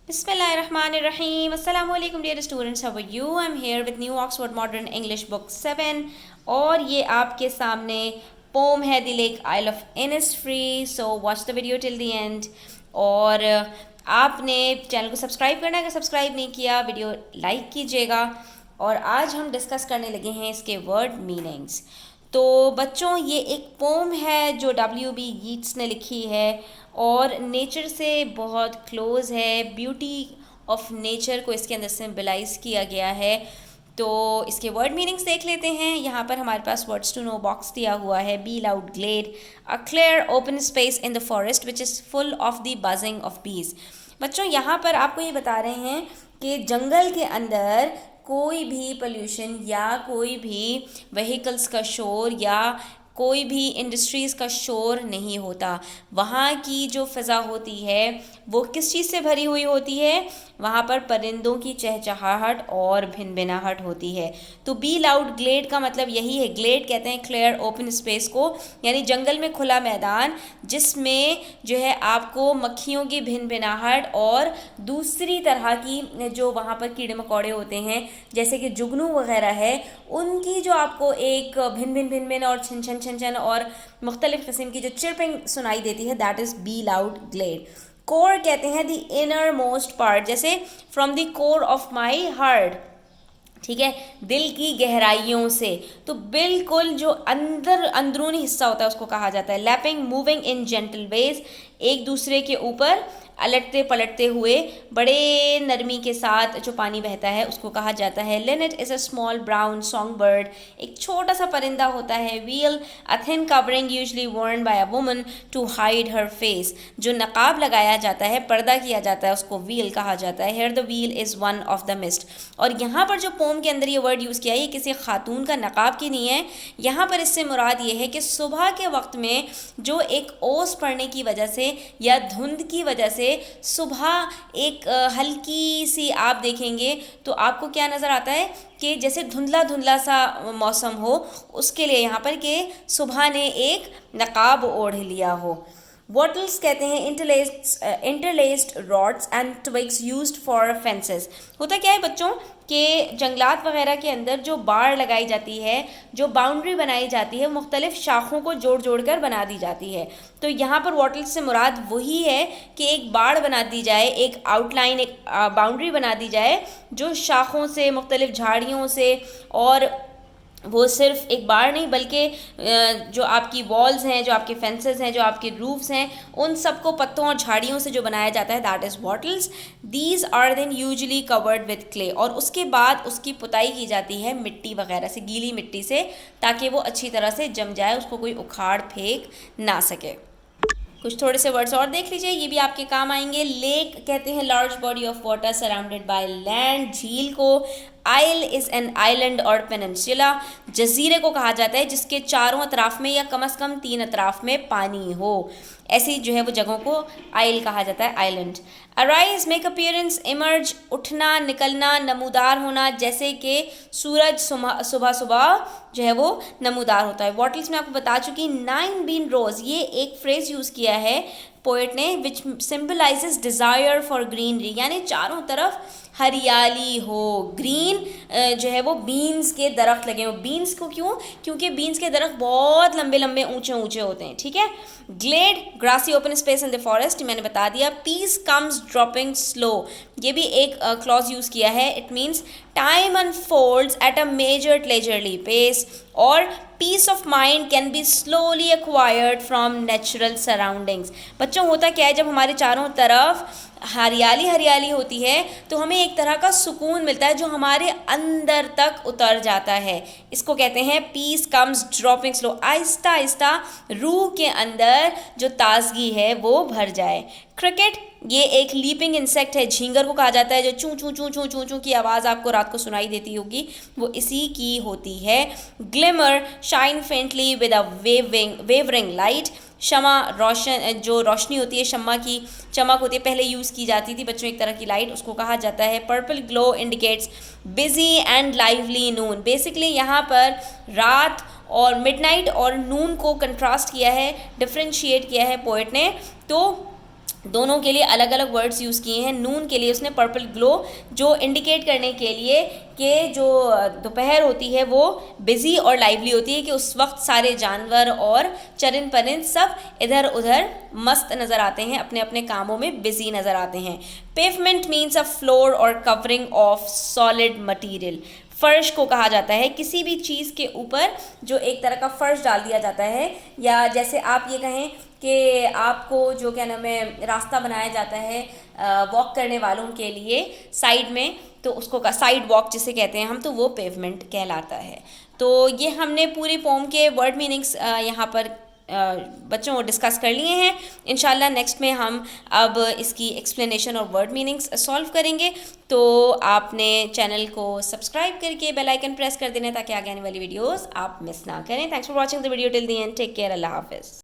Bismillahirrahmanirrahim. Assalamu alaikum dear students. How are you? I'm here with New Oxford Modern English Book 7 और ये आपके सामने poem है the lake isle of Innisfree. So watch the video till the end. और आपने channel को subscribe करना है, अगर सब्सक्राइब नहीं किया वीडियो लाइक कीजिएगा. और आज हम डिस्कस करने लगे हैं इसके वर्ड मीनिंग्स. तो बच्चों ये एक पोम है जो W.B. यीट्स ने लिखी है और नेचर से बहुत क्लोज है. ब्यूटी ऑफ नेचर को इसके अंदर सिंबलाइज किया गया है. तो इसके वर्ड मीनिंग्स देख लेते हैं. यहाँ पर हमारे पास वर्ड्स टू नो बॉक्स दिया हुआ है. Bee loud glade, a clear open space in the forest which is full of the buzzing of bees. बच्चों यहाँ पर आपको ये बता रहे हैं कि जंगल के अंदर कोई भी पोल्यूशन या कोई भी व्हीकल्स का शोर या कोई भी इंडस्ट्रीज़ का शोर नहीं होता. वहाँ की जो फ़ज़ा होती है वो किस चीज़ से भरी हुई होती है? वहाँ पर परिंदों की चहचहाहट और भिनभिनाहट होती है. तो बी लाउड ग्लेड का मतलब यही है. ग्लेड कहते हैं क्लियर ओपन स्पेस को, यानी जंगल में खुला मैदान जिसमें जो है आपको मक्खियों की भिनभिनाहट और दूसरी तरह की जो वहाँ पर कीड़े मकोड़े होते हैं जैसे कि जुगनू वगैरह है, उनकी जो आपको एक भिन भिन भिन भिन और छिन छन छिन छन और मुख्तलिफ़ किस्म की जो चिरपिंग सुनाई देती है, that is bee loud glade. Core कहते हैं द इनर मोस्ट पार्ट, जैसे from the core of my heart, ठीक है, दिल की गहराइयों से. तो बिल्कुल जो अंदरूनी हिस्सा होता है उसको कहा जाता है. Lapping moving in gentle waves, एक दूसरे के ऊपर अलटते पलटते हुए बड़े नरमी के साथ जो पानी बहता है उसको कहा जाता है. Linnet is a small brown song bird, एक छोटा सा परिंदा होता है. Veil, a thin covering usually worn by a woman to hide her face, जो नकाब लगाया जाता है, पर्दा किया जाता है, उसको व्हील कहा जाता है. Here the veil is one of the mist. और यहाँ पर जो पोम के अंदर ये वर्ड यूज़ किया है ये किसी खातून का नकाब की नहीं है. यहाँ पर इससे मुराद ये है कि सुबह के वक्त में जो एक ओस पड़ने की वजह से या धुंध की वजह से सुबह एक हल्की सी आप देखेंगे तो आपको क्या नज़र आता है कि जैसे धुंधला धुंधला सा मौसम हो, उसके लिए यहाँ पर कि सुबह ने एक नकाब ओढ़ लिया हो. वॉटल्स कहते हैं interlaced rods and twigs used for fences. होता क्या है बच्चों कि जंगलात वगैरह के अंदर जो बाड़ लगाई जाती है, जो बाउंड्री बनाई जाती है, मुख्तलिफ शाखों को जोड़ जोड़ कर बना दी जाती है. तो यहाँ पर वॉटल्स से मुराद वही है कि एक बाड़ बना दी जाए, एक आउटलाइन, एक बाउंड्री बना दी जाए जो शाखों से, मुख्तलिफ झाड़ियों से, और वो सिर्फ एक बार नहीं बल्कि जो आपकी वॉल्स हैं, जो आपके फेंसेस हैं, जो आपके रूफ्स हैं, उन सबको पत्तों और झाड़ियों से जो बनाया जाता है, that is wattles. These are then usually covered with clay, और उसके बाद उसकी पुताई की जाती है मिट्टी वगैरह से, गीली मिट्टी से, ताकि वो अच्छी तरह से जम जाए, उसको कोई उखाड़ फेंक ना सके. कुछ थोड़े से वर्ड्स और देख लीजिए, ये भी आपके काम आएंगे. लेक कहते हैं large body of water surrounded by land, झील को. आइल इज़ एन आइलैंड और पेनिनसुला, जजीरे को कहा जाता है जिसके चारों अतराफ में या कम से कम 3 अतराफ में पानी हो. ऐसी जो है वो जगहों को आइल कहा जाता है, island. Arise, make appearance, emerge, उठना, निकलना, नमूदार होना, जैसे कि सूरज सुबह सुबह जो है वो नमूदार होता है. वॉटल्स में आपको बता चुकी. 9 बीन रोज, ये एक फ्रेज यूज़ किया है पोएट ने, विच सिंबलाइजेस डिज़ायर फॉर ग्रीनरी, यानी चारों तरफ हरियाली हो. ग्रीन जो है वो बीन्स के दरख्त लगे हो. बीन्स को क्यों? क्योंकि बीन्स के दरख्त बहुत लंबे लंबे ऊंचे ऊंचे होते हैं, ठीक है. Glade, grassy open space in the forest, मैंने बता दिया. पीस कम्स ड्रॉपिंग स्लो, ये भी एक क्लॉज यूज़ किया है. It means time unfolds at a measured leisurely pace, और peace of mind can be slowly acquired from natural surroundings. बच्चों होता क्या है, जब हमारे चारों तरफ हरियाली हरियाली होती है तो हमें एक तरह का सुकून मिलता है जो हमारे अंदर तक उतर जाता है. इसको कहते हैं piece comes dropping slow. Aahista Aahista रूह के अंदर जो ताजगी है वो भर जाए. क्रिकेट, ये एक लीपिंग इंसेक्ट है, झींगर को कहा जाता है, जो चूं चूं चूं चूं चूं चूं की आवाज़ आपको रात को सुनाई देती होगी, वो इसी की होती है. Glimmer, shine faintly with a wavering light, शमा, जो रोशनी होती है, शम्मा की चमक होती है, पहले यूज़ की जाती थी बच्चों एक तरह की लाइट, उसको कहा जाता है. Purple glow indicates busy and lively Noon. Basically यहाँ पर रात और मिडनाइट और नून को कंट्रास्ट किया है, डिफ्रेंशिएट किया है पोएट ने. तो दोनों के लिए अलग अलग वर्ड्स यूज़ किए हैं। नून के लिए उसने पर्पल ग्लो, जो इंडिकेट करने के लिए कि जो दोपहर होती है वो बिज़ी और लाइवली होती है, कि उस वक्त सारे जानवर और चरिंद परिंद सब इधर उधर मस्त नज़र आते हैं, अपने अपने कामों में बिज़ी नज़र आते हैं। पेवमेंट मीन्स अ फ्लोर और कवरिंग ऑफ सॉलिड मटीरियल। फ़र्श को कहा जाता है किसी भी चीज़ के ऊपर जो एक तरह का फ़र्श डाल दिया जाता है, या जैसे आप ये कहें कि आपको जो क्या नाम है रास्ता बनाया जाता है वॉक करने वालों के लिए साइड में, तो उसको का साइड वॉक जिसे कहते हैं हम, तो वो पेवमेंट कहलाता है। तो ये हमने पूरी पोम के वर्ड मीनिंग्स यहाँ पर बच्चों को डिस्कस कर लिए हैं। इंशाल्लाह नेक्स्ट में हम अब इसकी एक्सप्लेनेशन और वर्ड मीनिंग्स सॉल्व करेंगे। तो आपने चैनल को सब्सक्राइब करके बेल आइकन प्रेस कर देना ताकि आगे आने वाली वीडियोस आप मिस ना करें। Thanks for watching the video till the end. Take care. अल्लाह हाफिज़।